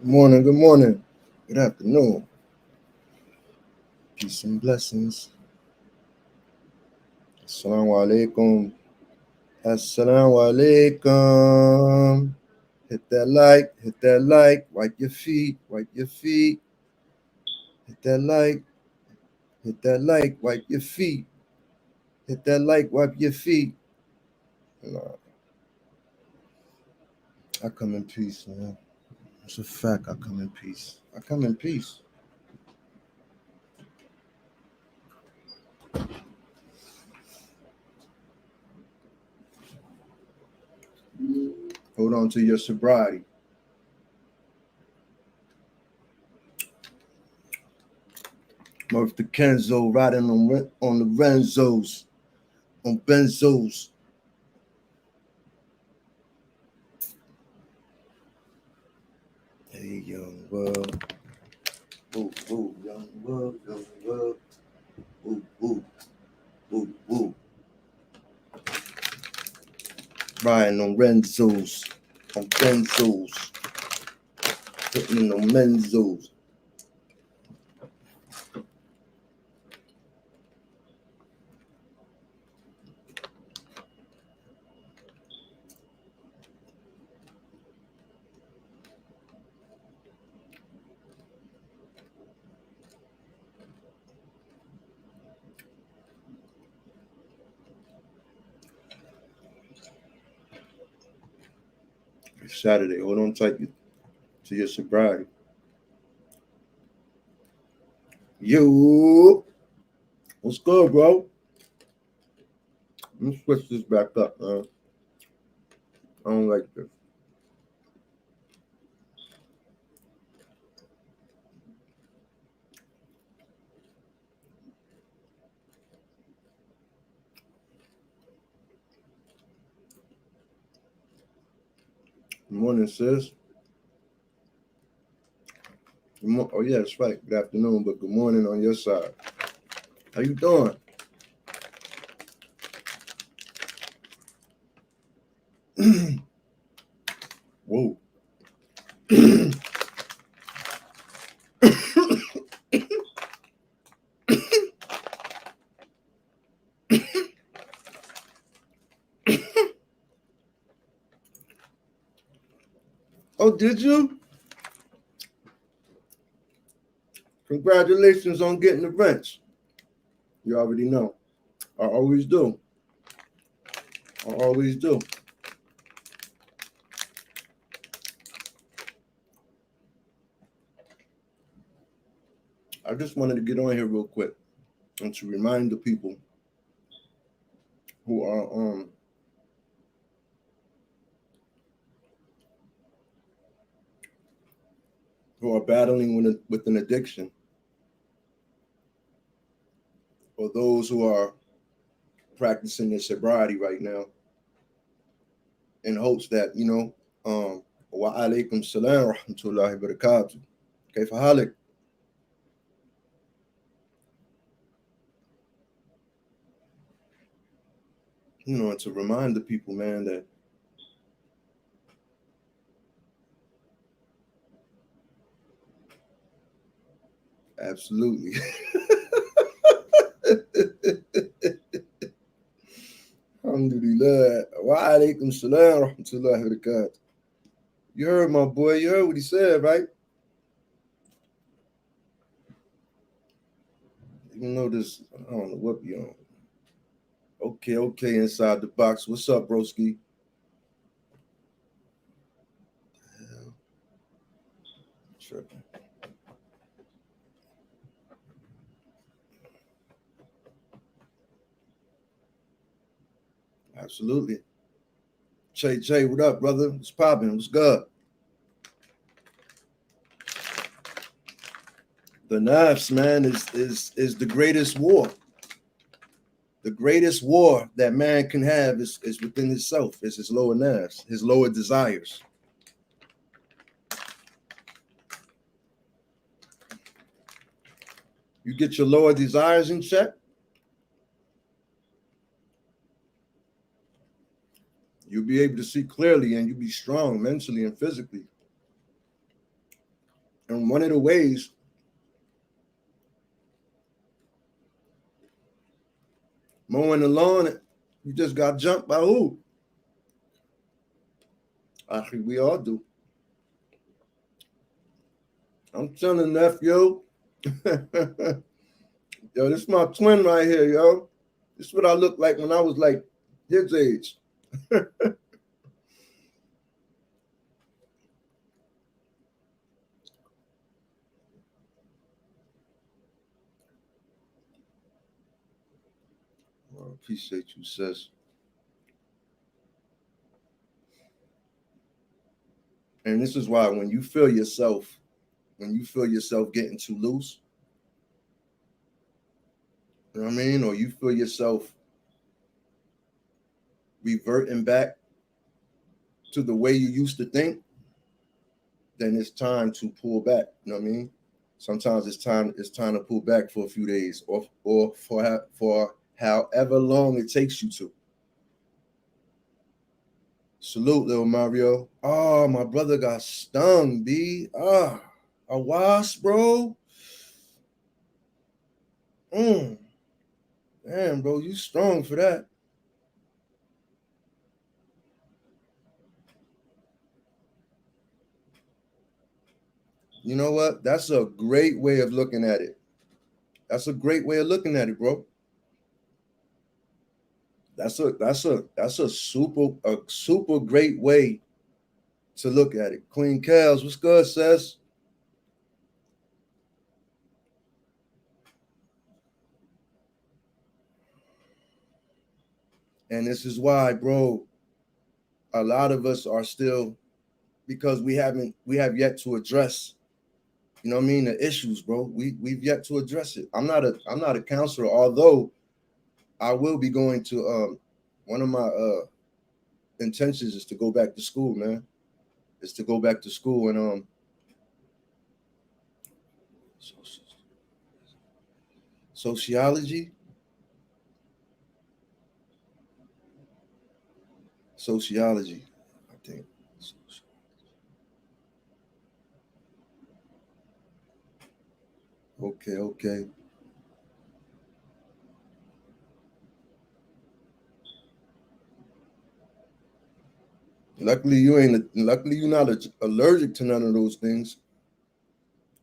Good morning, good afternoon. Peace and blessings. Assalamu alaikum. Assalamu alaikum. Hit that like, wipe your feet. Hit that like, wipe your feet. Hit that like, wipe your feet. I come in peace, man. It's a fact, I come in peace. I come in peace. Hold on to your sobriety. Murph the Kenzo riding on the Renzos, on Benzos. Hey, young world. Ooh, ooh, young world, young world. Ooh, ooh, ooh, ooh. Riding on Renzos, on Benzos, putting on Menzos. It's Saturday. Hold on tight to your sobriety. Yo, what's good, bro? Let me switch this back up, man. I don't like this. Good morning, sis. Oh, yeah, that's right. Good afternoon, but good morning on your side. How you doing? Whoa. Oh, did you? Congratulations on getting the wrench. You already know. I always do. I always do. I just wanted to get on here real quick and to remind the people who are battling with an addiction, or those who are practicing their sobriety right now, in hopes that wa alaikum salam wa rahmatullahi wa barakatuh. Kayfa halik? And to remind the people, man, that absolutely. Alhamdulillah. Wa alaikum salam wa rahmatullahi wa barakatuh. You heard my boy, you heard what he said, right? Even though this, I don't know what you on. Okay, inside the box. What's up, broski? Sure. Absolutely. Jay, what up, brother? What's popping? What's good? The knives, man, is the greatest war. The greatest war that man can have is within himself, is his lower knives, his lower desires. You get your lower desires in check, you'll be able to see clearly and you'll be strong mentally and physically. And one of the ways, mowing the lawn, you just got jumped by who? Actually, we all do. I'm telling nephew. Yo, this is my twin right here, yo. This is what I looked like when I was like his age. I appreciate you, sis. And this is why when you feel yourself getting too loose, you know what I mean? Or you feel yourself reverting back to the way you used to think, then it's time to pull back. You know what I mean? Sometimes it's time to pull back for a few days or for however long it takes you to. Salute, little Mario. Oh, my brother got stung, B. A wasp, bro. Damn, bro, you strong for that. You know what? That's a great way of looking at it. That's a great way of looking at it, bro. That's a super great way to look at it. Queen Kels, what's good, sis? And this is why, bro, a lot of us are still because we have yet to address, you know what I mean, the issues, bro. We've yet to address it. I'm not a counselor, although I will be going to one of my intentions is to go back to school, man. Is to go back to school and sociology. Sociology, I think. Okay, okay. Luckily you're not allergic to none of those things.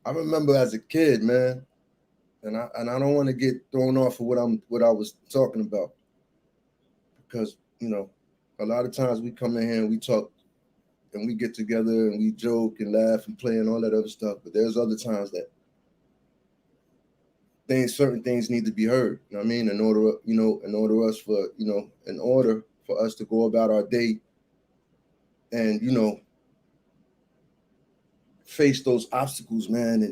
I remember as a kid, man, and I don't want to get thrown off of what I was talking about because a lot of times we come in here and we talk and we get together and we joke and laugh and play and all that other stuff, but there's other times that certain things need to be heard. You know what I mean? In order for us to go about our day and face those obstacles, man,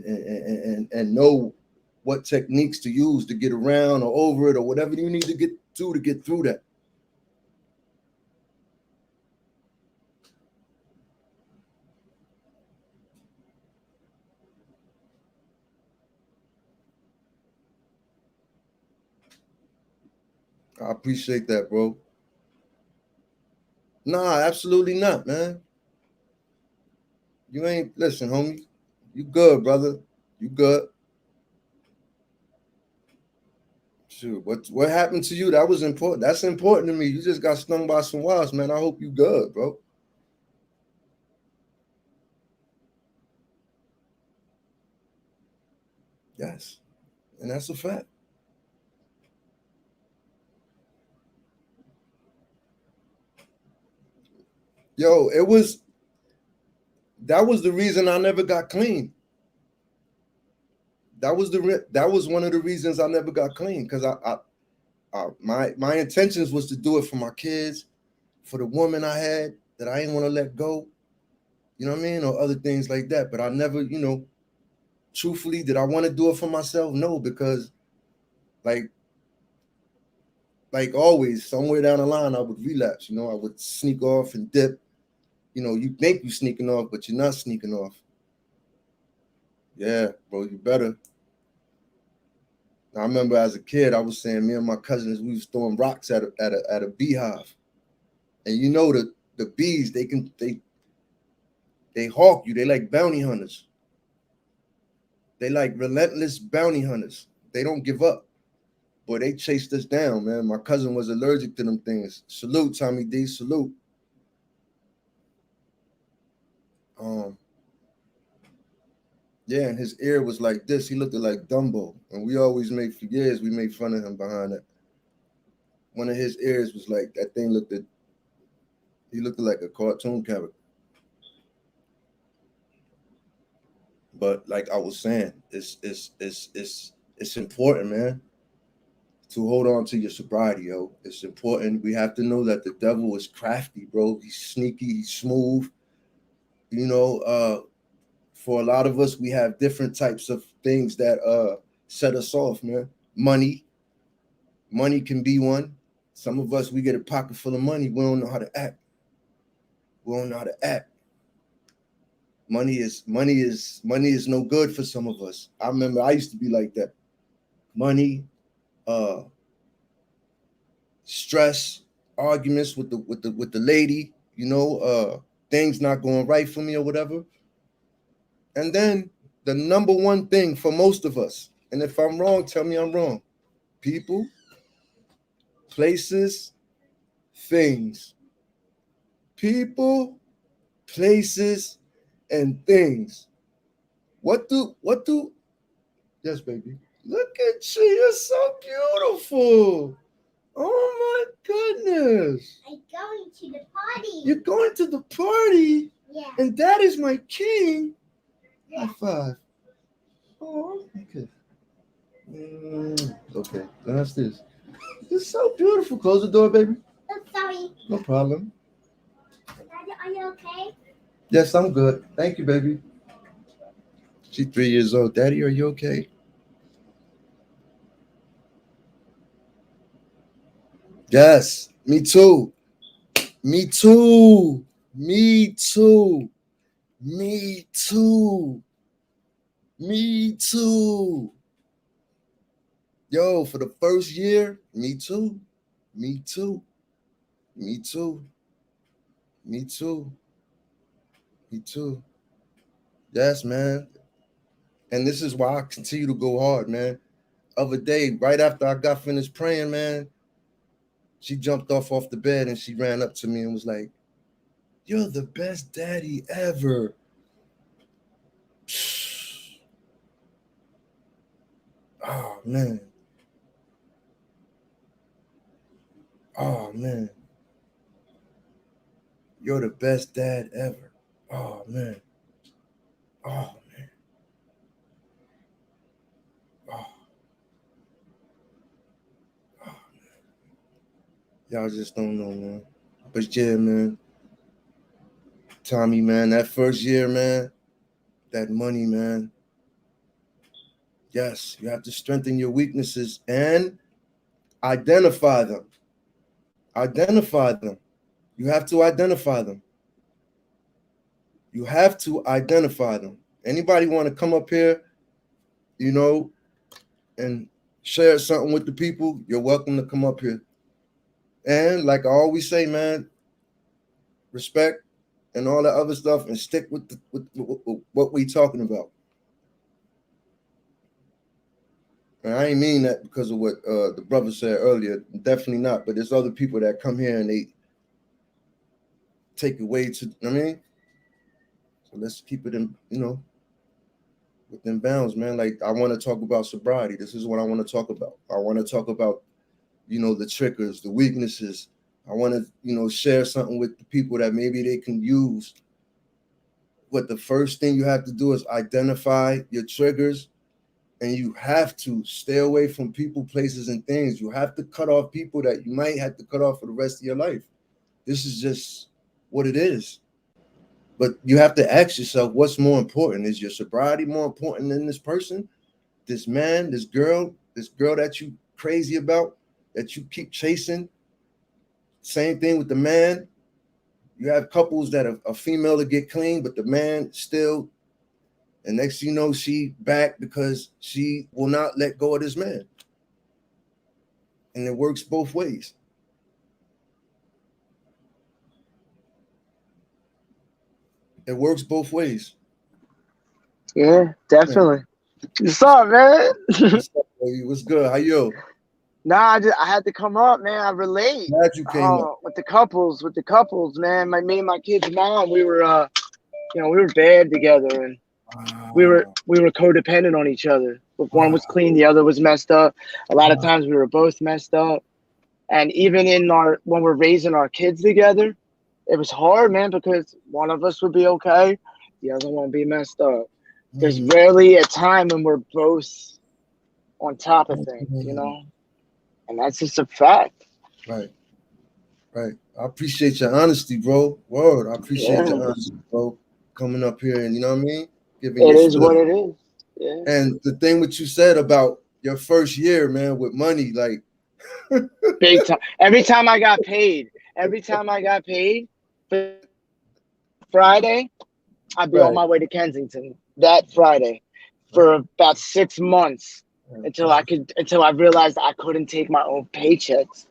and know what techniques to use to get around or over it or whatever you need to get through that. I appreciate that, bro. Nah, absolutely not, man. You ain't listen, homie. You good, brother. You good. Shoot, what happened to you? That was important. That's important to me. You just got stung by some wasps, man. I hope you good, bro. Yes. And that's a fact. Yo, that was the reason I never got clean. That was one of the reasons I never got clean because my intentions was to do it for my kids, for the woman I had that I didn't want to let go, you know what I mean, or other things like that. But I never, truthfully, did I want to do it for myself? No, because like always, somewhere down the line, I would relapse. I would sneak off and dip. You think you're sneaking off, but you're not sneaking off. Yeah, bro, you better. I remember as a kid, I was saying me and my cousins we was throwing rocks at a beehive, and the bees they hawk you. They like bounty hunters. They like relentless bounty hunters. They don't give up. Boy, they chased us down, man. My cousin was allergic to them things. Salute, Tommy D. Salute. Um, yeah, and his ear was like this. He looked like Dumbo, and we always made for years. We made fun of him behind it. One of his ears was like that thing looked at. He looked like a cartoon character. But like I was saying, it's important, man, to hold on to your sobriety, yo. It's important. We have to know that the devil is crafty, bro. He's sneaky. He's smooth. You know, for a lot of us, we have different types of things that set us off, man. Money can be one. Some of us, we get a pocket full of money. We don't know how to act. We don't know how to act. Money is no good for some of us. I remember I used to be like that. Money, uh, stress, arguments with the lady, things not going right for me or whatever. And then the number one thing for most of us, and if I'm wrong, tell me I'm wrong. People, places, things. People, places, and things. What do yes, baby. Look at you, you're so beautiful. Oh my goodness. I'm going to the party. You're going to the party? Yeah. And that is my king. Yeah. High five. Oh, okay. Okay, that's this. It's so beautiful. Close the door, baby. Oh, sorry. No problem. Daddy, are you okay? Yes, I'm good. Thank you, baby. She's 3 years old. Daddy, are you okay? Yes, me too. Me too. Me too. Me too. Me too. Yo, for the first year, me too. Me too. Me too. Me too. Me too. Yes, man. And this is why I continue to go hard, man. Other day, right after I got finished praying, man, she jumped off the bed and she ran up to me and was like, "You're the best daddy ever." Oh man. Oh man. You're the best dad ever. Oh man. Oh man. Oh, oh. Y'all just don't know, man. But yeah, man. Tommy, man, that first year, man, that money, man. Yes, you have to strengthen your weaknesses and identify them. Identify them. You have to identify them. You have to identify them. Anybody want to come up here, you know, and share something with the people, you're welcome to come up here. And like I always say, man, respect and all that other stuff, and stick with what we talking about. And I ain't mean that because of what the brother said earlier. Definitely not. But there's other people that come here and they take it way to. I mean, so let's keep it in, within bounds, man. Like I want to talk about sobriety. This is what I want to talk about. I want to talk about, the triggers, the weaknesses. I want to, share something with the people that maybe they can use. But the first thing you have to do is identify your triggers, and you have to stay away from people, places, and things. You have to cut off people that you might have to cut off for the rest of your life. This is just what it is. But you have to ask yourself, what's more important? Is your sobriety more important than this person, this man, this girl that you crazy about, that you keep chasing? Same thing with the man. You have couples that are a female to get clean, but the man still, and next thing you know, she back because she will not let go of this man. And it works both ways. It works both ways. Yeah, Man, definitely. What's up, man? What's up, baby? What's good? How you? Nah, I had to come up, man. I relate. Glad you came up. With the couples, man. Me and my kid's mom, we were, we were bad together, and Wow. we were codependent on each other. If one Wow. was clean, the other was messed up. A lot of Wow. times we were both messed up, and even when we're raising our kids together, it was hard, man, because one of us would be okay, the other one would be messed up. There's Mm, rarely a time when we're both on top of things, mm. and that's just a fact. Right, right. I appreciate your honesty, bro. Word. I appreciate Yeah, your honesty, bro. Coming up here and you know what I mean? Giving it your is spill. what it is. Yeah, And the thing what you said about your first year, man, with money, like big time. Every time I got paid for Friday, I'd be on right. my way to Kensington that Friday for Right. about 6 months until I realized I couldn't take my own paychecks.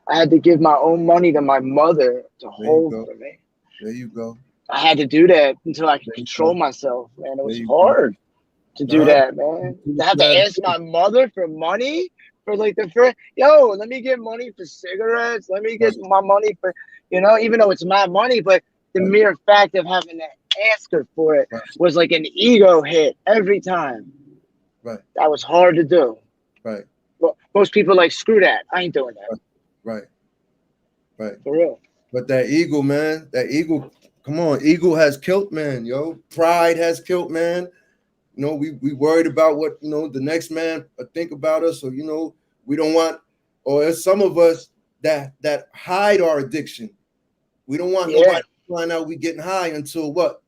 I had to give my own money to my mother to There you hold go. for me. There you go. I had to do that until I could There you control go. myself, man. It There was you go. hard to do Nah, that, man. you To have to gotta ask do it. my mother for money for like the first, yo, let me get money for cigarettes. Let me Right, get my money for, even though it's my money, but the right, mere fact of having to ask her for it right, was like an ego hit every time. right, That was hard to do. right, But most people like, screw that. I ain't doing that. right, right. For real. But that ego, man, that ego, come on, ego has killed man, yo. Pride has killed man. You know, we worried about what, the next man think about us, or we don't want, or there's some of us that hide our addiction. We don't want Yeah. nobody to find out we getting high until what?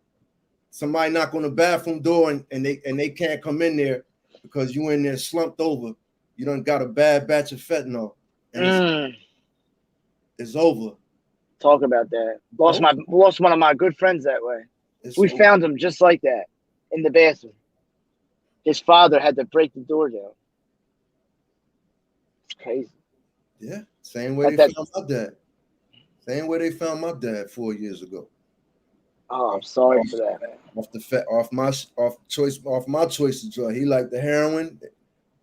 Somebody knock on the bathroom door and they can't come in there because you in there slumped over. You done got a bad batch of fentanyl, and Mm, it's over. talk about that. It's Lost over. one of my good friends that way. It's We over. found him just like that in the bathroom. His father had to break the door down. It's crazy. Yeah, same way At they that, found my dad. Same way they found my dad 4 years ago. oh, I'm Off, sorry off, for that, man. off my choice of drug. He liked the heroin.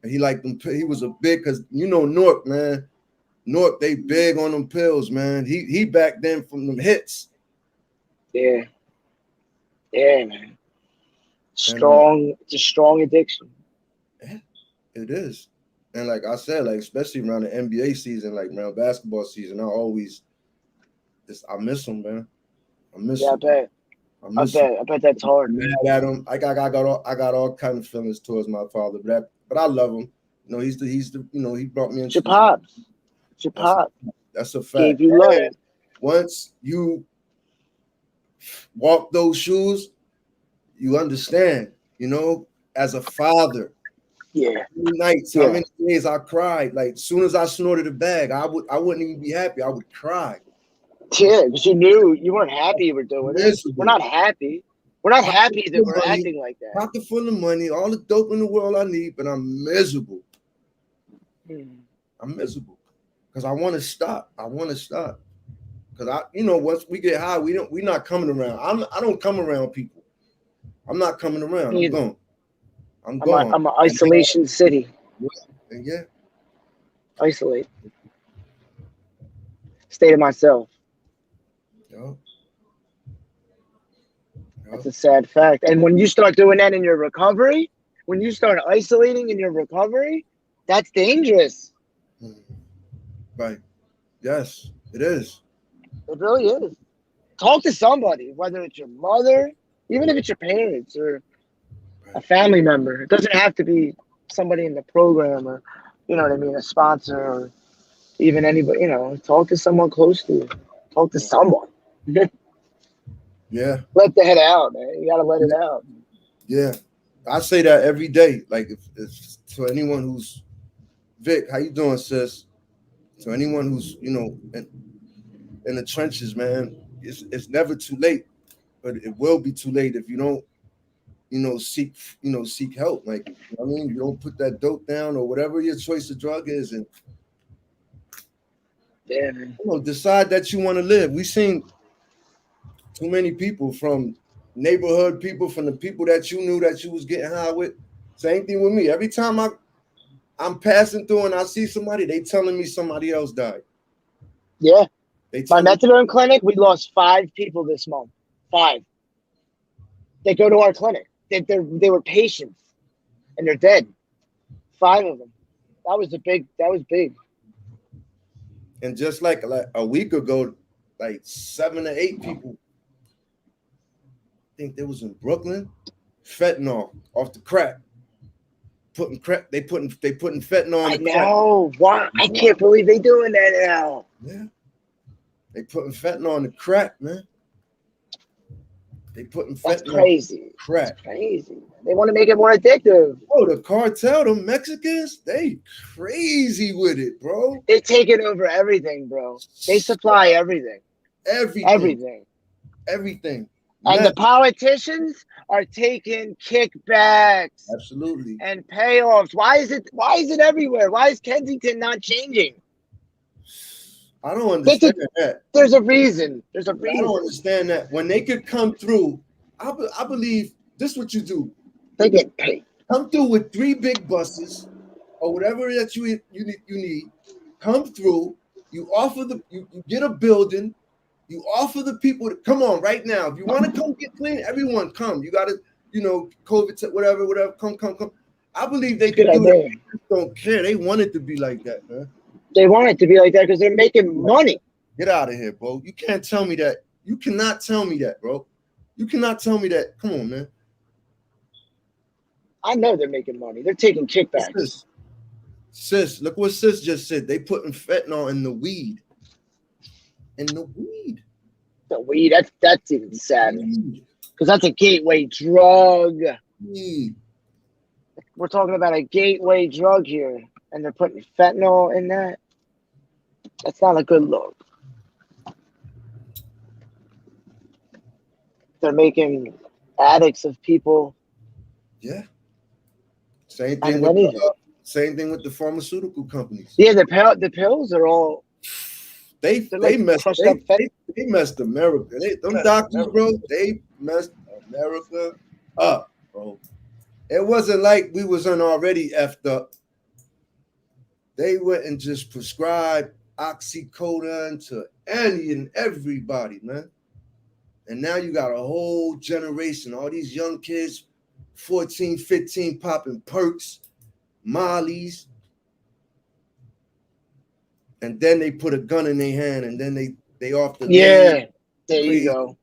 And he liked them. He was a big, because Newark, man. Newark, they big on them pills, man. He back then from them hits. Yeah, yeah, man. And It's a strong addiction. yeah, it is. And like I said, like especially around the NBA season, like around basketball season, I miss them, man. I miss Yeah, them. I I miss them. bet, I bet that's hard, Mad man. at him. I got all kind of feelings towards my father, but I love him. He brought me It's your into this. pops. It's your That's pop. that's a Gave fact. you love. And once you walk those shoes, you understand. As a father, Yeah, many nights, how yeah, many days I cried. Like as soon as I snorted a bag, I wouldn't even be happy. I would cry. yeah. Because you knew you weren't happy you were doing it. We're Miserable. not happy. We're not Pocket happy that full of we're money, acting like that. pocket full of money, all the dope in the world I need, but I'm miserable. Hmm. I'm miserable because I want to stop. I want to stop because once we get high, we're not coming around. I don't come around people. I'm not coming around. I'm Neither. gone. I'm gone. I'm an And then, isolation city. and yeah, Isolate. Stay to myself. yo, That's yo. a sad fact. And when you start doing that in your recovery, when you start isolating in your recovery, that's dangerous. Hmm. Right. Yes, it is. It really is. Talk to somebody, whether it's your mother, even if it's your parents or a Right. family member. It doesn't have to be somebody in the program or, you know what I mean, a sponsor or even anybody, talk to someone close to you. Talk to Right. someone. Yeah. Let the head out, man. You got to let it out. Yeah. I say that every day. Like if to anyone who's Vic, how you doing, sis? To anyone who's in the trenches, man, it's never too late, but it will be too late if you don't, seek help. Like, I mean, you don't put that dope down or whatever your choice of drug is, and Yeah, man. decide that you want to live. We seen too many people from neighborhood people, from the people that you knew that you was getting high with. Same thing with me. Every time I'm passing through and I see somebody, they telling me somebody else died. Yeah. They My tell me, methadone clinic, we lost 5 people this month. 5. They go to our clinic. They were patients and they're dead. 5 of them. That was big. and just like a week ago, like 7 or 8 people, I think they was in Brooklyn, fentanyl off the crack. They putting fentanyl I in the crack. know. Why? I can't believe they doing that now. Yeah. They putting fentanyl in the crack, man. They putting That's fentanyl crazy. in the crack. That's crazy. They want to make it more addictive. Oh, the cartel, the Mexicans, they crazy with it, bro. They're taking over everything, bro. They supply everything. Everything. Everything. And the Meth, politicians are taking kickbacks absolutely. and payoffs. Why is it everywhere? Why is Kensington not changing? I don't understand that. There's a reason. There's a I reason. don't understand that. When they could come through, I believe this is what you do. They get paid. Come through with 3 big buses or whatever that you need. Come through. You offer you get a building. You offer the people to come on right now. If you want to come get clean, everyone come. You got to, COVID, whatever. Come. I believe they can do that. They just don't care. They want it to be like that, man. They want it to be like that because they're making money. Get out of here, bro. You can't tell me that. You cannot tell me that, bro. You cannot tell me that. Come on, man. I know they're making money. They're taking kickbacks. Sis, look what Sis just said. They putting fentanyl in the weed. The weed, that's even sadder. Because that's a gateway drug. Weed. We're talking about a gateway drug here. And they're putting fentanyl in that. That's not a good look. They're making addicts of people. Yeah. Same thing with the pharmaceutical companies. Yeah, the pills are all. They messed America. Them doctors, bro. They messed America up, bro. It wasn't like we wasn't already effed up. They went and just prescribed oxycodone to any and everybody, man. And now you got a whole generation, all these young kids, 14, 15, popping perks, mollies. And then they put a gun in their hand and then they off the There you go.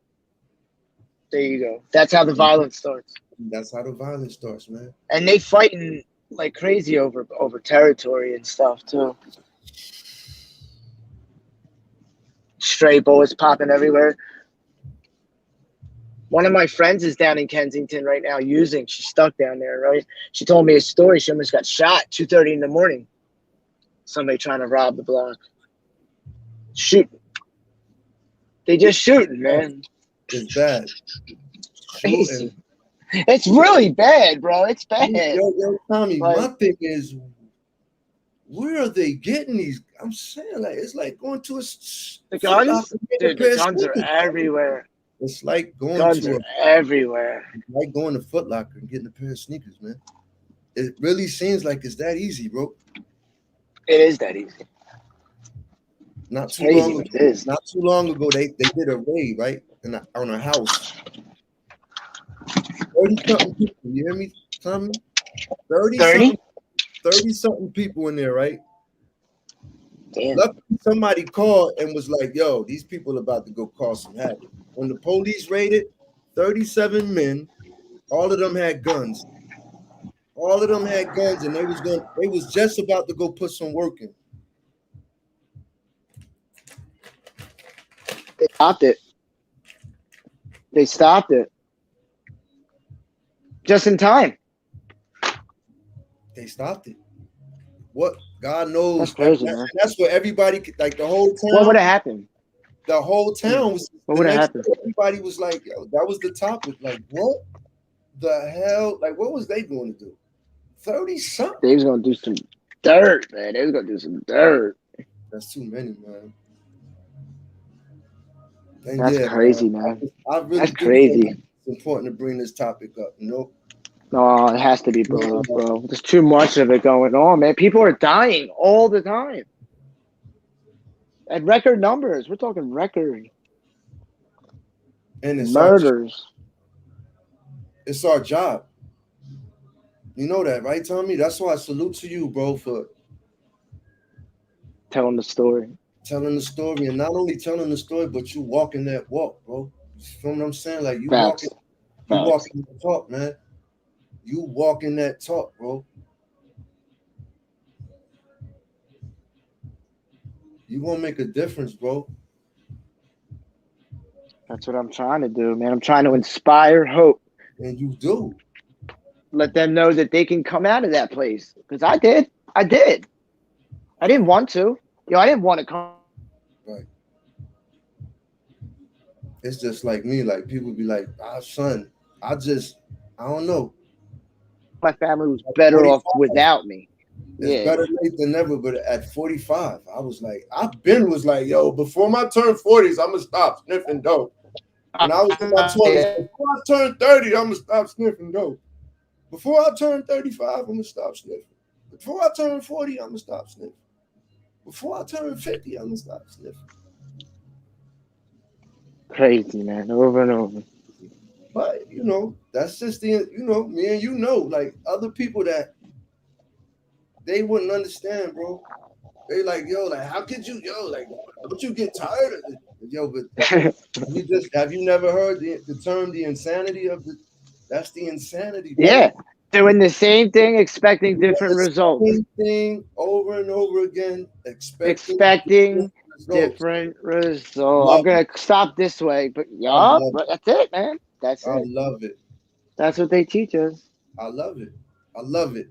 There you go. That's how the violence starts. That's how the violence starts, man. And they fighting like crazy over territory and stuff too. Stray bullets popping everywhere. One of my friends is down in Kensington right now she's stuck down there, right? She told me a story. She almost got shot 2:30 in the morning. Somebody trying to rob the block. Shooting. They just shooting, man. It's bad. Crazy. It's really bad, bro. It's bad. Yo, Tommy, my thing is, where are they getting these? I'm saying, like, it's like going to the guns. Dude, the guns are everywhere. It's like going everywhere. It's like going to Foot Locker and getting a pair of sneakers, man. It really seems like it's that easy, bro. It is that easy. Not too long ago, they did a raid, right? On a house. 30-something people. You hear me, Tommy? 30-something people in there, right? Damn. Luckily, somebody called and was like, yo, these people are about to go cause some havoc. When the police raided, 37 men, all of them had guns. All of them had guns, and they was just about to go put some work in. They stopped it. Just in time. They stopped it. What? God knows. That's crazy, man. That's what everybody, like the whole town. What would have happened? The whole town was. What would have happened? Everybody was like, yo, that was the topic. Like, what the hell? Like, what was they going to do? 30-something. They was going to do some dirt, man. They was going to do some dirt. That's too many, man. And that's crazy, man. I really that's crazy. It's important to bring this topic up, you know? No, it has to be brought up, bro. There's too much of it going on, man. People are dying all the time at record numbers. We're talking record And murders. it's our job. You know that, right, Tommy? That's why I salute to you, bro, for Telling the story. telling the story, and not only telling the story, but you walking that walk, bro. You feel what I'm saying? Like you Facts. walking that talk, man. You walking that talk, bro. You gonna make a difference, bro. That's what I'm trying to do, man. I'm trying to inspire hope. And you do. Let them know that they can come out of that place. Because I did. I didn't want to. I didn't want to come. Right. It's just like me. Like people be like, son, I don't know. My family was better off without me. It's better late than never, but at 45, I was like, was like, yo, before my turn 40s, I'm gonna stop sniffing dope. When I was in my 20s, before I turn 30, I'm gonna stop sniffing dope. Before I turn 35, I'm gonna stop sniffing. Before I turn 40, I'm gonna stop sniffing. Before I turn 50, I'm gonna stop sniffing. Crazy, man, over and over. But that's just me and like other people that they wouldn't understand, bro. They like, yo, like, how could you, like, don't you get tired of it? Yo, but have you never heard the term the insanity of that's the insanity, bro. Yeah. Doing the same thing, expecting different results. Same thing over and over again, expecting different results. I'm gonna stop this way, but that's it, man. That's it. I love it. That's what they teach us. I love it. I love it.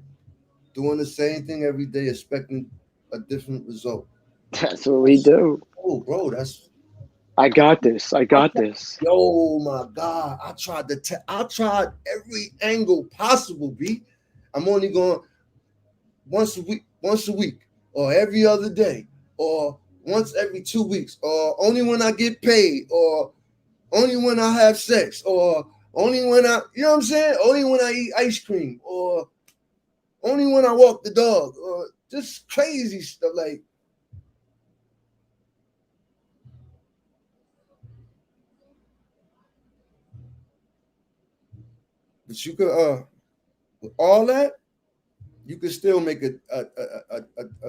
Doing the same thing every day, expecting a different result. That's what we do. Oh, bro, I got this. This. Yo, my God. I tried every angle possible, B. I'm only going once a week, or every other day, or once every 2 weeks, or only when I get paid, or only when I have sex, or only when you know what I'm saying? Only when I eat ice cream, or only when I walk the dog, or just crazy stuff like. But you could, with all that, you could still make a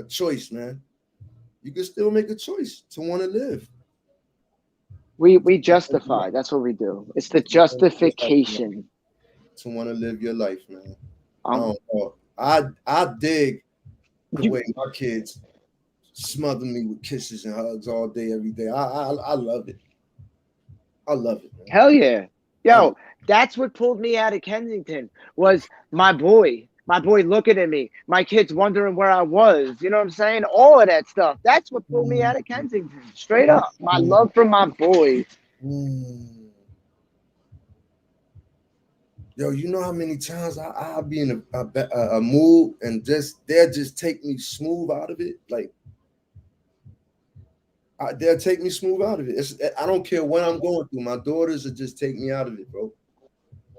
choice, man. You can still make a choice to want to live. We justify. That's what we do. It's the justification to want to live your life, man. I dig the way my kids smother me with kisses and hugs all day, every day. I love it. I love it, man. Hell yeah. Yo, that's what pulled me out of Kensington was my boy looking at me, my kids wondering where I was. You know what I'm saying? All of that stuff. That's what pulled me out of Kensington. Straight up. My love for my boys. Yo, you know how many times I'll be in a mood and they'll just take me smooth out of it? Like, they'll take me smooth out of it. I don't care what I'm going through. My daughters will just take me out of it, bro.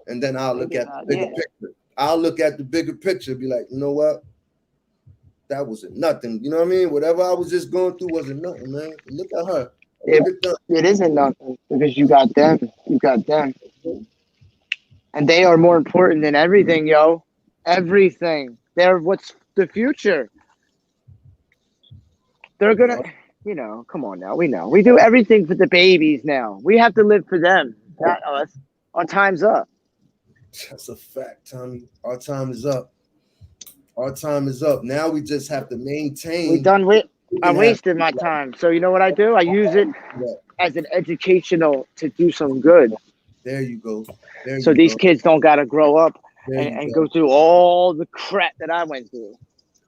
And then I'll look at the bigger picture. I'll look at the bigger picture, be like, you know what? That wasn't nothing. You know what I mean? Whatever I was just going through wasn't nothing, man. Look at her. It isn't nothing because you got them. You got them. And they are more important than everything, yo. Everything. They're what's the future. They're going to, come on now. We know. We do everything for the babies now. We have to live for them, not us. Our time's up. That's a fact, Tommy. Our time is up. Our time is up. Now we just have to maintain. I wasted my time. So you know what I do? I use it as an educational to do some good. There you go. So these kids don't got to grow up and go through all the crap that I went through.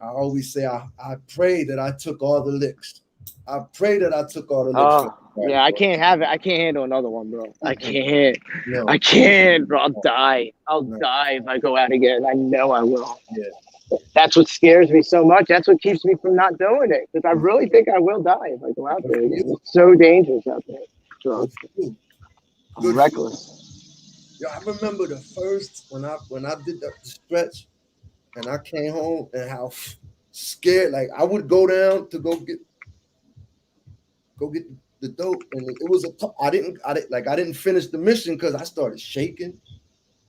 I always say, I pray that I took all the licks. I pray that I took all the licks. Yeah, I can't have it. I can't handle another one, bro. I can't. No. I can't, bro. I'll die. I'll die if I go out again. I know I will. Yeah. That's what scares me so much. That's what keeps me from not doing it. Because I really think I will die if I go out there again. It's so dangerous out there. Drugs. I'm reckless. Yo, I remember the first when I did the stretch and I came home and how scared like I would go down to go get the dope and it was I didn't finish the mission because I started shaking.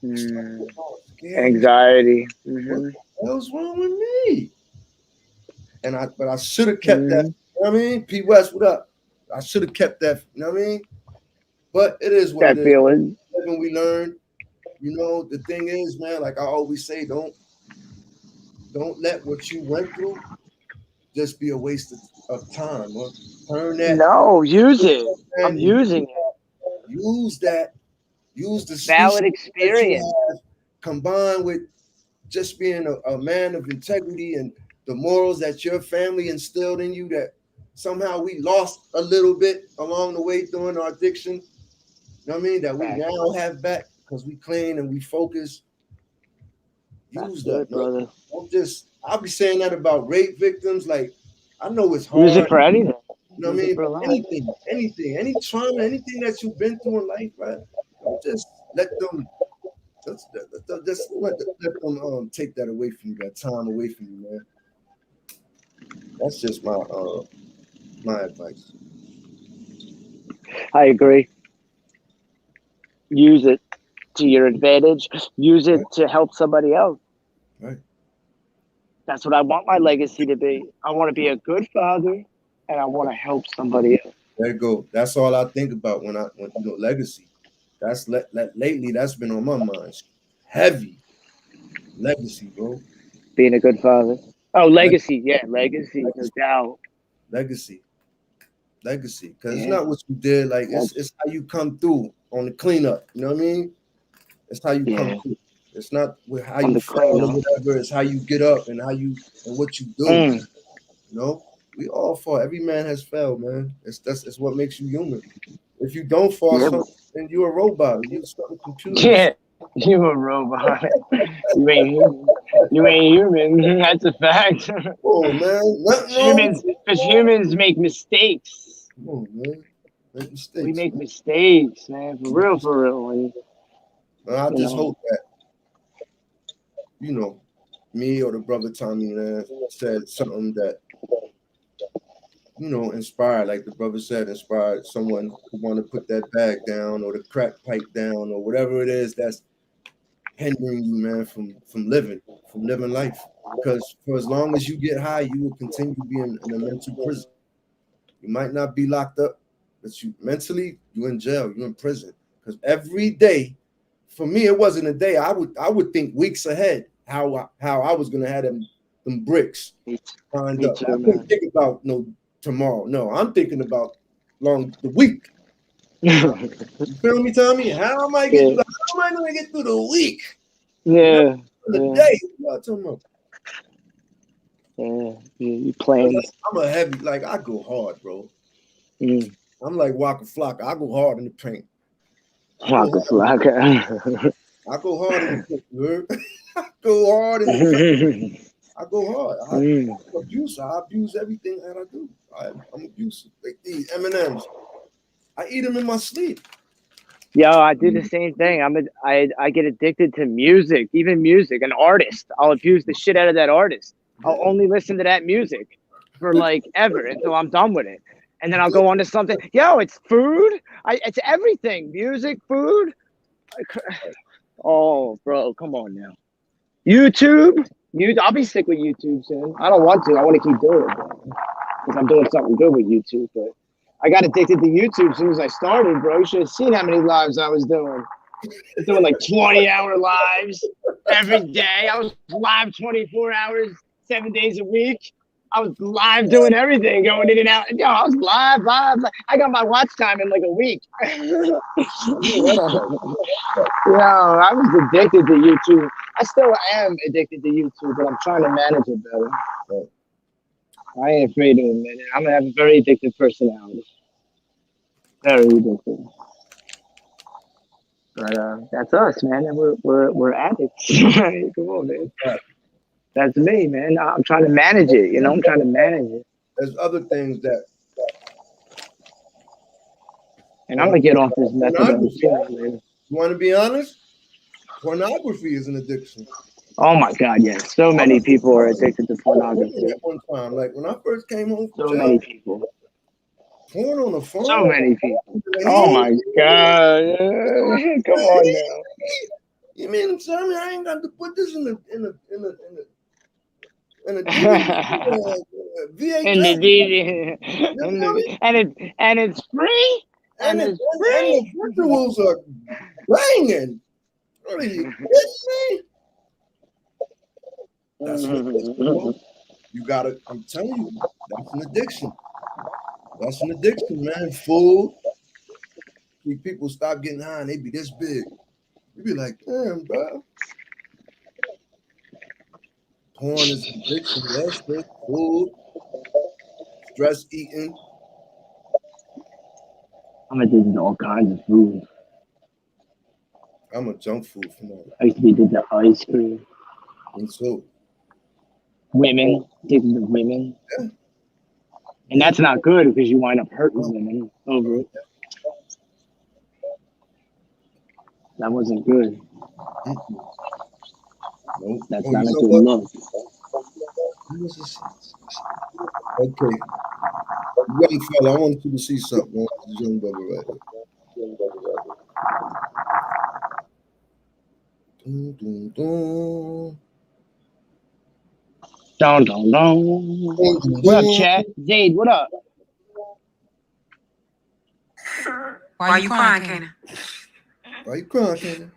I started Mm, getting all scared and anxiety. what Hmm. the hell's wrong with me? And I should have kept that. Hmm. You know what I mean? P West, what up? I should have kept that. You know what I mean? But it is what it That is. feeling. When we learn, you know, the thing is, man, like I always say, don't let what you went through just be a waste of time. Huh? Turn that, No, use it. man, I'm and using it. use that, use the species Valid that you experience. have combined with just being a man of integrity and the morals that your family instilled in you that somehow we lost a little bit along the way during our addiction. You know what I mean? That we Facts. now have back because we clean and we focus. That's Use that, good, man. brother. Don't just, I'll be saying that about rape victims. Like, I know it's Use it hard, for anything. you know what Use I it mean? for a But lot. any trauma, anything that you've been through in life, right? Don't just let them, just let them take that away from you, that time away from you, man. That's just my advice. I agree. Use it to your advantage. Use it Right, to help somebody else. right. That's what I want my legacy to be. I want to be a good father and I want to help somebody else. There you go. That's all I think about when you know legacy. That's lately that's been on my mind. Heavy legacy, bro. Being a good father. Oh, Le- legacy. Yeah, legacy. No legacy, doubt. legacy, legacy. Because it's Yeah. not what you did. Like That's, it's how you come through on the cleanup. You know what I mean? It's how you come yeah. through. It's not with how On you the fell or cleanup. whatever. It's how you get up and how you and what you do. Mm. You know, we all fall. Every man has failed, man. It's what makes you human. If you don't fall, Yeah. something, then you're a robot. You're something computer. Yeah. You a robot. You ain't human. You ain't human. That's a fact. Oh man, nothing wrong with Humans, you. because humans make mistakes. Come on, man. Make We mistakes, make man. mistakes, man. For Make real, mistakes. for real. And, I you just know, hope that, you know, me or the brother Tommy, man, said something that, you know, inspired, like the brother said, inspired someone who want to put that bag down or the crack pipe down or whatever it is that's hindering you, man, from living life. Because for as long as you get high, you will continue to be in a mental prison. You might not be locked up, but you mentally, you're in jail, you're in prison. Because every day, for me, it wasn't a day. I would think weeks ahead how I was gonna have them bricks me, lined me up. I too, couldn't man. think about no tomorrow. No, I'm thinking about long the week. Uh, you feel me, Tommy? Yeah, How am I gonna get through the week? Not yeah, the yeah, day. What you talking about? yeah. You planned. I'm a heavy, like I go hard, bro. Mm. I'm like Waka Flocka. I go hard in the paint. I go Waka hard. flocka. I go hard in the paint. You heard? I go hard in the paint. I go hard. Mm. I'm abusive. I abuse everything that I do. I'm abusive. Like these M&Ms. I eat them in my sleep. Yo, I do the same thing. I get addicted to music, even music. An artist, I'll abuse the shit out of that artist. I'll Yeah. only listen to that music for like ever until I'm done with it, and then I'll go on to something. Yo, it's food. It's everything. Music, food. Oh, bro, come on now. YouTube. I'll be sick with YouTube soon. I don't want to. I want to keep doing it because I'm doing something good with YouTube. But I got addicted to YouTube as soon as I started, bro. You should have seen how many lives I was doing. Doing like 20-hour lives every day. I was live 24 hours, 7 days a week. I was live doing everything, going in and out. Yo, I was live. I got my watch time in like a week. Yo, I know that's right. I was addicted to YouTube. I still am addicted to YouTube, but I'm trying to manage it better. Right. I ain't afraid to admit it. I'm gonna have a very addictive personality. Very addictive. But that's us, man. And we're addicts. Come on, man. Right. That's me, man. I'm trying to manage it. I'm trying to manage it, There's other things that and I'm gonna get off this when I methadone was soon, man. You want to be honest? Pornography is an addiction. Oh my God, yes. So many people are addicted to pornography. At one time, like when I first came home from So jail, many people. porn on the phone. So many people. Oh my God. Come on now. You mean to tell me I ain't got to put this in a VHS? And the DVD, and it's free. And the visuals are banging. What are you kidding me? That's an addiction, bro. You gotta, I'm telling you, that's an addiction. That's an addiction, man. Food. See, people stop getting high and they be this big. You be like, damn, bro. Porn is an addiction. Yes, food. Stress eating. I'm addicted to all kinds of food. I'm a junk food fanatic. I used to be addicted to ice cream. And so, Women, addicted to women. Yeah. And that's not good because you wind up hurting women over it. That wasn't good. Nope. That's Oh, not you a know good what? look. Okay. Young fella, I want you to see something. Man. This young brother right here. Dun, dun, dun. Dun, dun, dun. What up, chat? Jade, what up? Why you crying, Kanan? Why you crying, Kanan?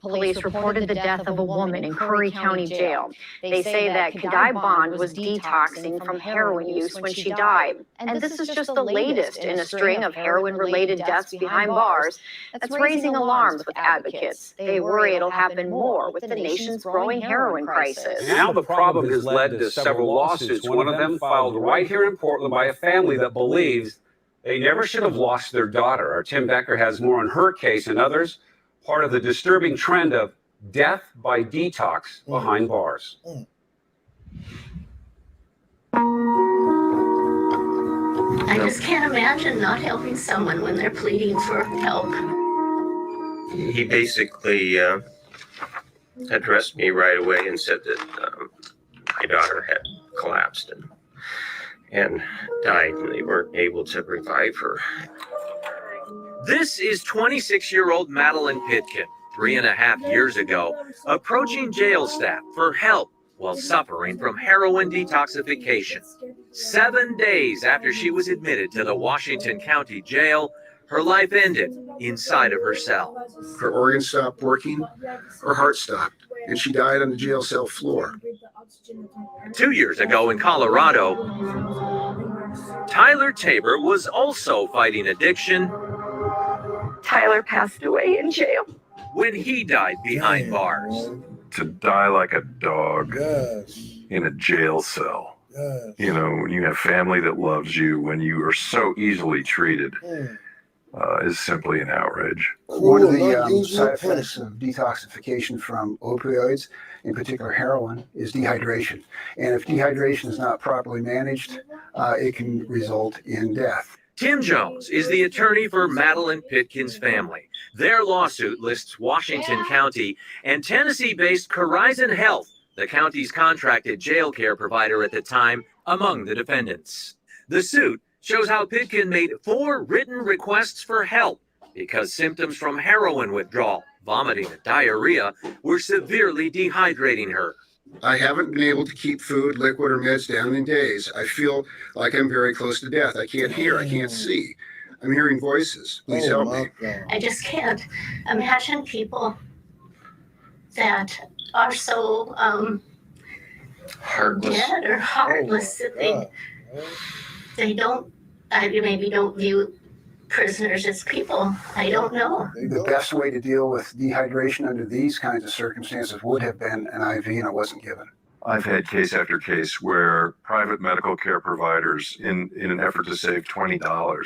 Police reported the death of a woman in Curry County Jail. They say that Kadai Bond was detoxing from heroin use when she died. And this is just the latest in a string of heroin-related deaths behind bars that's raising alarms with advocates. They worry it'll happen more with the nation's growing heroin crisis. Now the problem has led to several lawsuits. One of them filed right here in Portland by a family that believes they never should have lost their daughter. Our Tim Becker has more on her case and others, part of the disturbing trend of death by detox behind bars. I just can't imagine not helping someone when they're pleading for help. He basically addressed me right away and said that my daughter had collapsed and died, and they weren't able to revive her. This is 26-year-old Madeline Pitkin, 3.5 years ago, approaching jail staff for help while suffering from heroin detoxification. 7 days after she was admitted to the Washington County Jail, her life ended inside of her cell. Her organs stopped working, her heart stopped, and she died on the jail cell floor. 2 years ago in Colorado, Tyler Tabor was also fighting addiction. Tyler passed away in jail. When he died behind bars. To die like a dog Yes. in a jail cell. Yes. You know, when you have family that loves you, when you are so easily treated, is simply an outrage. One of the side effects of detoxification from opioids, in particular heroin, is dehydration. And if dehydration is not properly managed, it can result in death. Tim Jones is the attorney for Madeline Pitkin's family. Their lawsuit lists Washington County and Tennessee-based Horizon Health, the county's contracted jail care provider at the time, among the defendants. The suit shows how Pitkin made 4 written requests for help because symptoms from heroin withdrawal, vomiting, and diarrhea were severely dehydrating her. I haven't been able to keep food, liquid, or meds down in days. I feel like I'm very close to death. I can't hear, I can't see. I'm hearing voices. Please help me. I just can't imagine people that are so Heartless. dead or heartless that they don't, maybe don't view prisoners as people. I don't know. The best way to deal with dehydration under these kinds of circumstances would have been an IV, and it wasn't given. I've had case after case where private medical care providers, in an effort to save $20,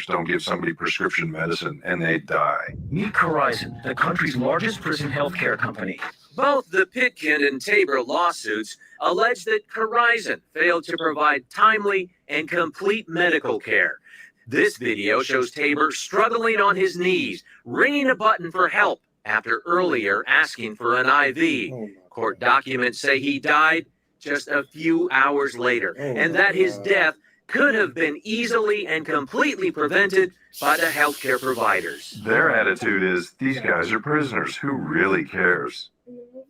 don't give somebody prescription medicine and they die. Meet Horizon, the country's largest prison healthcare company. Both the Pitkin and Tabor lawsuits allege that Horizon failed to provide timely and complete medical care. This video shows Tabor struggling on his knees, ringing a button for help after earlier asking for an IV. Court documents say he died just a few hours later, and that his death could have been easily and completely prevented by the healthcare providers. Their attitude is, these guys are prisoners. Who really cares?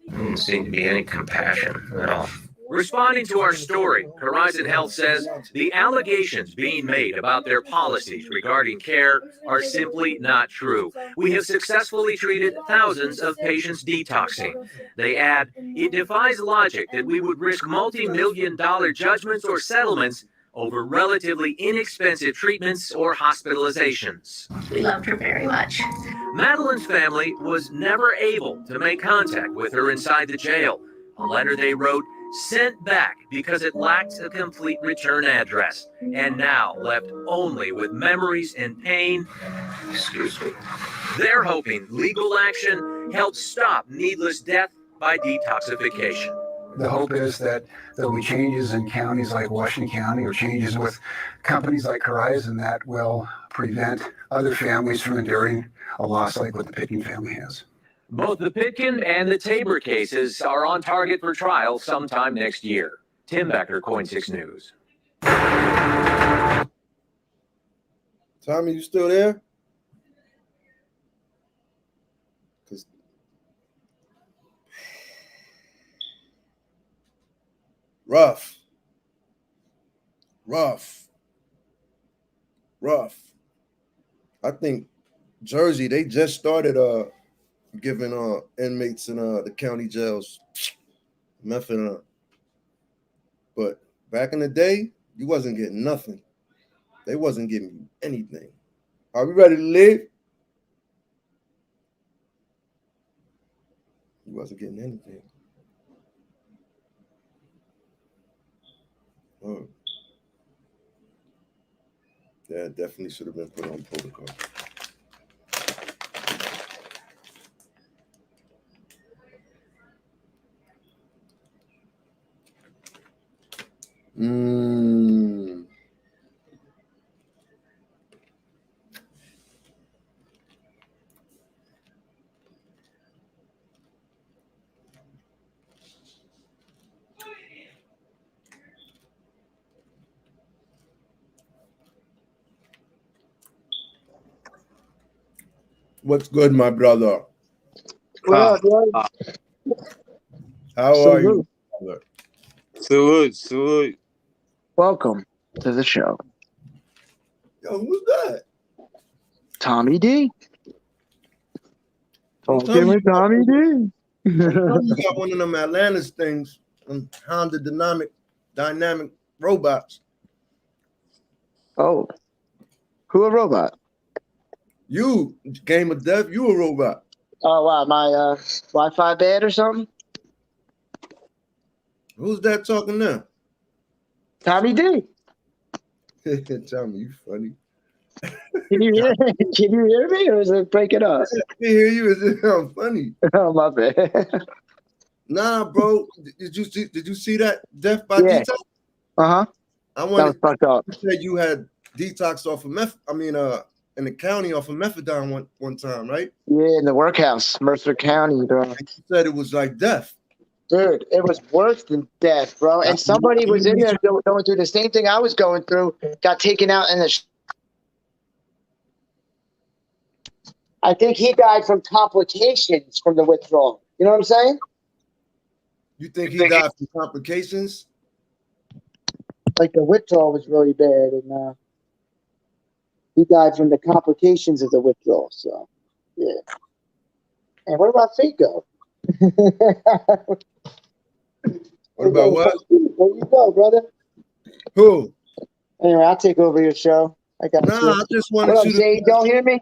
Doesn't seem to be any compassion at all. Responding to our story, Horizon Health says the allegations being made about their policies regarding care are simply not true. We have successfully treated thousands of patients detoxing. They add, it defies logic that we would risk multi-million-dollar judgments or settlements over relatively inexpensive treatments or hospitalizations. We loved her very much. Madeline's family was never able to make contact with her inside the jail. A letter they wrote sent back because it lacked a complete return address, and now left only with memories and pain. Excuse me. They're hoping legal action helps stop needless death by detoxification. The hope is that there'll be changes in counties like Washington County or changes with companies like Horizon that will prevent other families from enduring a loss like what the Pitkin family has. Both the Pitkin and the Tabor cases are on target for trial sometime next year. Tim Becker, Coin 6 News. Tommy, you still there? Rough. I think Jersey, they just started giving inmates in the county jails methadone. But back in the day, you wasn't getting nothing. They wasn't giving you anything. Are we ready to leave? You wasn't getting anything. Oh. Yeah, it definitely should have been put on protocol. What's good, my brother? Well, How are you, brother? Salute. Welcome to the show. Yo, who's that? Tommy D. Talking with Tommy D. You got one of them Atlantis things, Honda dynamic robots. Oh, who a robot? You, Game of Death, you a robot. Oh, wow, my Wi-Fi bad or something? Who's that talking now? Tommy D. Tommy, you funny. Can you hear me, or is it breaking up? I can hear you. I'm funny. Oh, my bad. Nah, bro. Did you see that Death by Yeah. Detox? Uh-huh. I That was fucked up. You said you had detox off of in the county off of methadone one time, right? Yeah, in the workhouse, Mercer County, bro. And you said it was like death. Dude, it was worse than death, bro. And somebody was in there going through the same thing I was going through, got taken out in the... I think he died from complications from the withdrawal. You know what I'm saying? You think he died from complications? Like the withdrawal was really bad, and he died from the complications of the withdrawal. So, yeah. And what about Fico? What about what? Where you go, brother? Who? Anyway, I'll take over your show. I got I just wanted what you up, to. Jay? Don't hear me?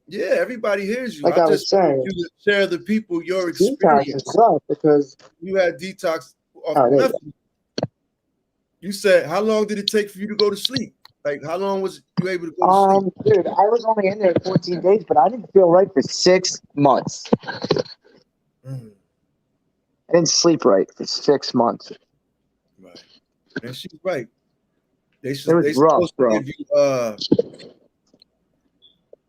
Yeah, everybody hears you. Like I was just wanted saying. you to share the people your Detox experience. is rough because You had detox off Oh, there you methadone. You said, how long did it take for you to go to sleep? Like, how long was you able to go to sleep? dude, I was only in there 14 days, but I didn't feel right for 6 months. Mm, I didn't sleep right for 6 months. right. And she's right. They It was rough, supposed to bro. give you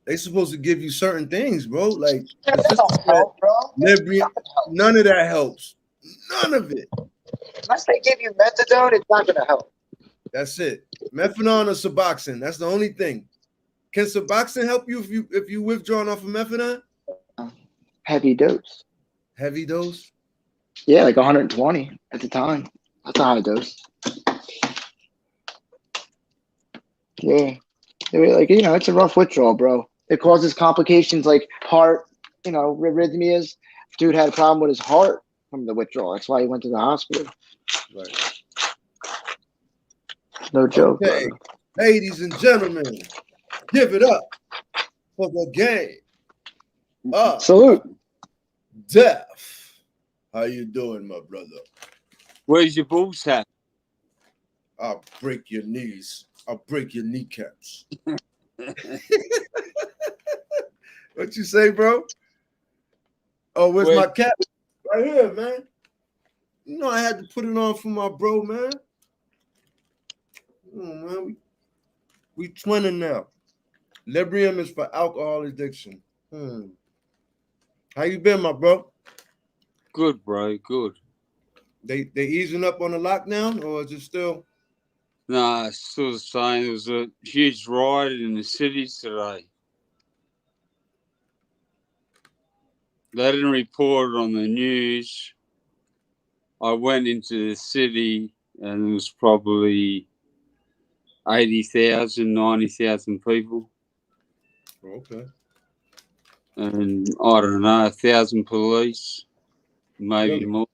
they supposed to give you certain things, bro. Like Yeah, that don't help, bro. Librium, none of that helps. None of it. Unless they give you methadone, it's not gonna help. That's it. Methadone or Suboxone. That's the only thing. Can Suboxone help you if you withdrawn off of methadone? Heavy dose. Heavy dose? Yeah, like 120 at the time. That's a high dose. Yeah. Like, it's a rough withdrawal, bro. It causes complications like heart, arrhythmias. Dude had a problem with his heart from the withdrawal. That's why he went to the hospital. Right. No joke, Okay, brother. ladies and gentlemen, give it up for the game of Salute. death. How you doing, my brother? Where's your balls at? I'll break your knees. I'll break your kneecaps. What you say, bro? Oh, where's my cap? Right here, man. You know I had to put it on for my bro, man. Oh, man. We twinning now. Librium is for alcohol addiction. How you been, my bro? Good, bro. Good. They easing up on the lockdown, or is it still? Nah, it's still the same. There was a huge riot in the city today. They didn't report it on the news. I went into the city and there was probably 80,000, 90,000 people. Okay. And I don't know, 1,000 police, maybe Really? more.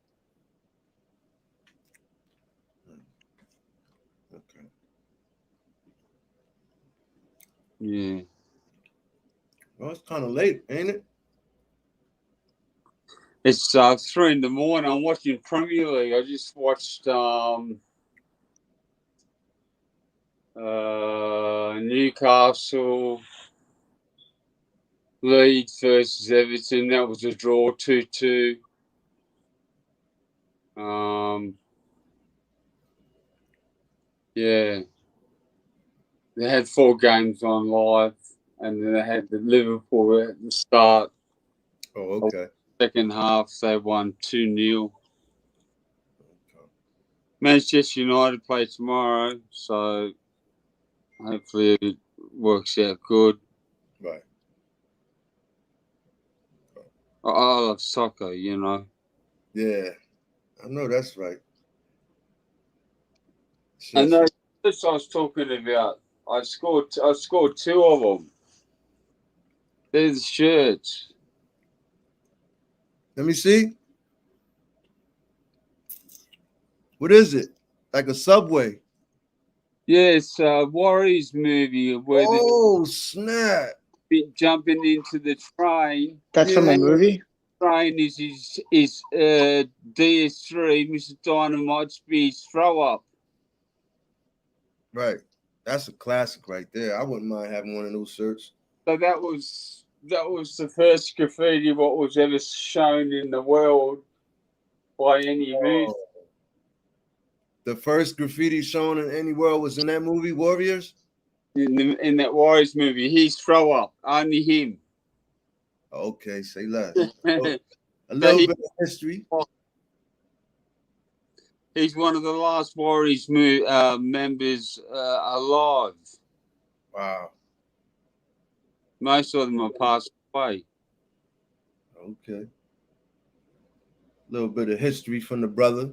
Okay. Yeah. Well, it's kind of late, ain't it? It's 3 in the morning. I'm watching Premier League. I just watched Newcastle Leeds versus Everton. That was a draw, 2-2. Yeah. They had 4 games on live, and then they had the Liverpool at the start. Oh, okay. Second half, they won 2-0. Manchester United play tomorrow, so hopefully it works out good. Right. I love soccer, Yeah, I know that's right. And that's what I was talking about. I scored 2 of them. They're the shirts. Let me see. What is it? Like a Subway? Yeah, it's a Warriors movie where snap! Jumping into the train. That's from a movie? Train is DS3, Mr. Dynamite's be his throw up. Right. That's a classic right there. I wouldn't mind having one of those shirts. So that was the first graffiti what was ever shown in the world by any movie. The first graffiti shown in any world was in that movie, Warriors? In that Warriors movie, his throw up, only him. Okay, say less. A little bit of history. He's one of the last Warriors members alive. Wow. Most of them are passed away. Okay. A little bit of history from the brother.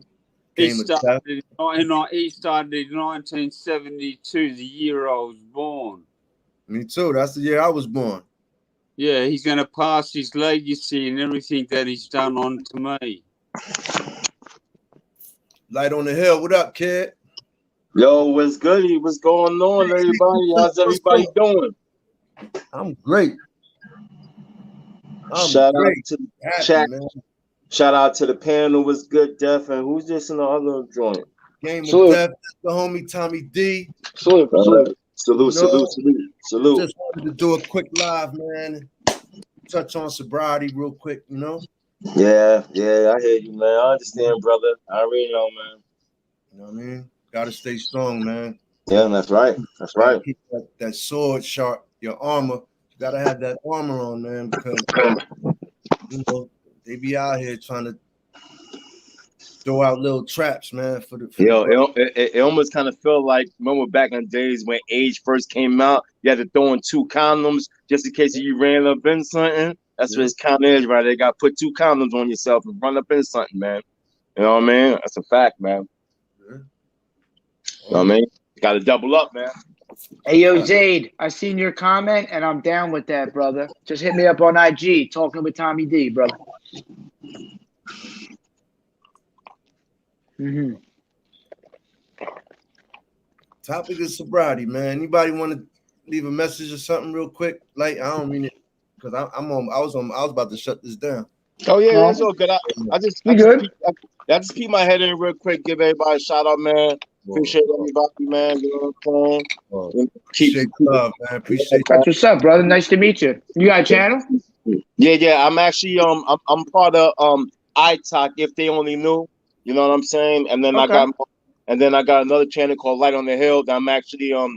He started in 1972, the year I was born. Me too. That's the year I was born. Yeah, he's going to pass his legacy and everything that he's done on to me. Light on the hill. What up, kid? Yo, what's goody? What's going on, everybody? How's everybody doing? I'm great. Shout out to the chat. Shout out to the panel. What's good, Def? And who's this in the other joint? Game of Death. The homie Tommy D. Salute. Salute. Just wanted to do a quick live, man. Touch on sobriety real quick, you know? Yeah, I hear you, man. I understand, brother. I already know, man. You know what I mean? Gotta stay strong, man. Yeah, that's right. That's right. Keep that sword sharp, your armor. You gotta have that armor on, man, because you know they be out here trying to throw out little traps, man. For it almost kind of felt like, remember back in the days when age first came out, you had to throw in 2 condoms just in case you ran up in something. That's what it's kind of is, right? They got to put 2 condoms on yourself and run up in something, man. You know what I mean? That's a fact, man. Yeah. You know what I mean? You got to double up, man. Hey, yo, Zaid, I seen your comment, and I'm down with that, brother. Just hit me up on IG, talking with Tommy D, brother. Mm-hmm. Topic is sobriety, man. Anybody want to leave a message or something real quick? Like, I don't mean it because I was about to shut this down. Oh yeah, it's all good. I just keep my head in real quick. Give everybody a shout out, man. Appreciate everybody, man. You know what I'm saying? Appreciate love, man. Appreciate. That's what's up, brother. Nice to meet you. You got a channel? Yeah. I'm actually I'm part of iTalk. If they only knew, you know what I'm saying. And then I got another channel called Light on the Hill. That I'm actually I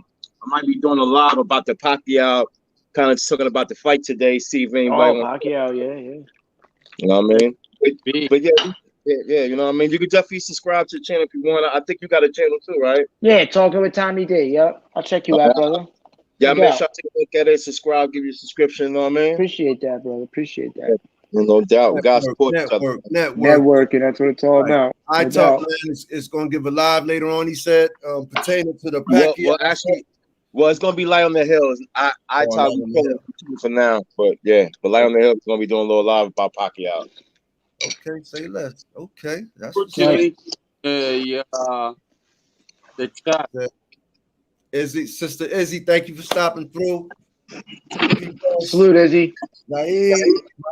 might be doing a live about the Pacquiao, kind of talking about the fight today. See if anybody. Pacquiao, yeah. You know what I mean? But yeah, you know what I mean? You can definitely subscribe to the channel if you want. I think you got a channel too, right? Yeah, talking with Tommy D. Yep. I'll check you out, brother. Yeah, make sure I take a look at it, subscribe, give you a subscription, you know what I mean? Appreciate that, brother. Appreciate that. No doubt. We got to support each other. Networking, that's what it's all about. I talk, man. It's going to give a live later on, he said, pertaining to the Pacquiao. Well, it's gonna be Light on the Hill. I talk for now, but Light on the Hill is gonna be doing a little live about Pacquiao. Okay, say less. Okay, that's the chat. Izzy, Sister Izzy, thank you for stopping through. Salute, Izzy. Naeem,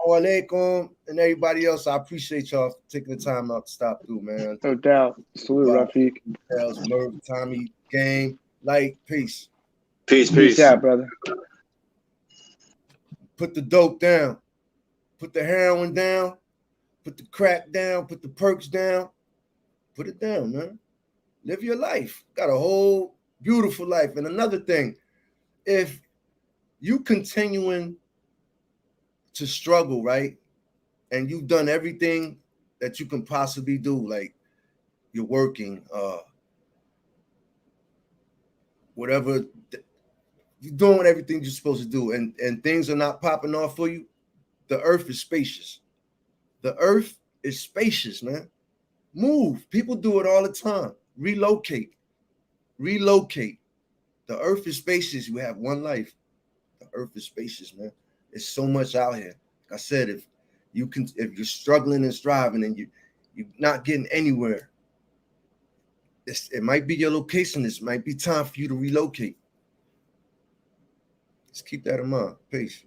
alaikum, and everybody else. I appreciate y'all for taking the time out to stop through, man. No doubt. Salute, Rafiq. Murph, Tommy, Game, Light, peace. Peace out, brother. Put the dope down. Put the heroin down. Put the crack down. Put the perks down. Put it down, man. Live your life. Got a whole beautiful life. And another thing, if you continuing to struggle, right, and you've done everything that you can possibly do, like you're working, whatever, you're doing everything you're supposed to do, and things are not popping off for you, the earth is spacious. The earth is spacious, man. Move. People do it all the time. Relocate. The earth is spacious. You have one life. The earth is spacious, man. There's so much out here. Like I said, if you're struggling and striving and you're not getting anywhere, it might be your location. This might be time for you to relocate. Just keep that in mind. Peace.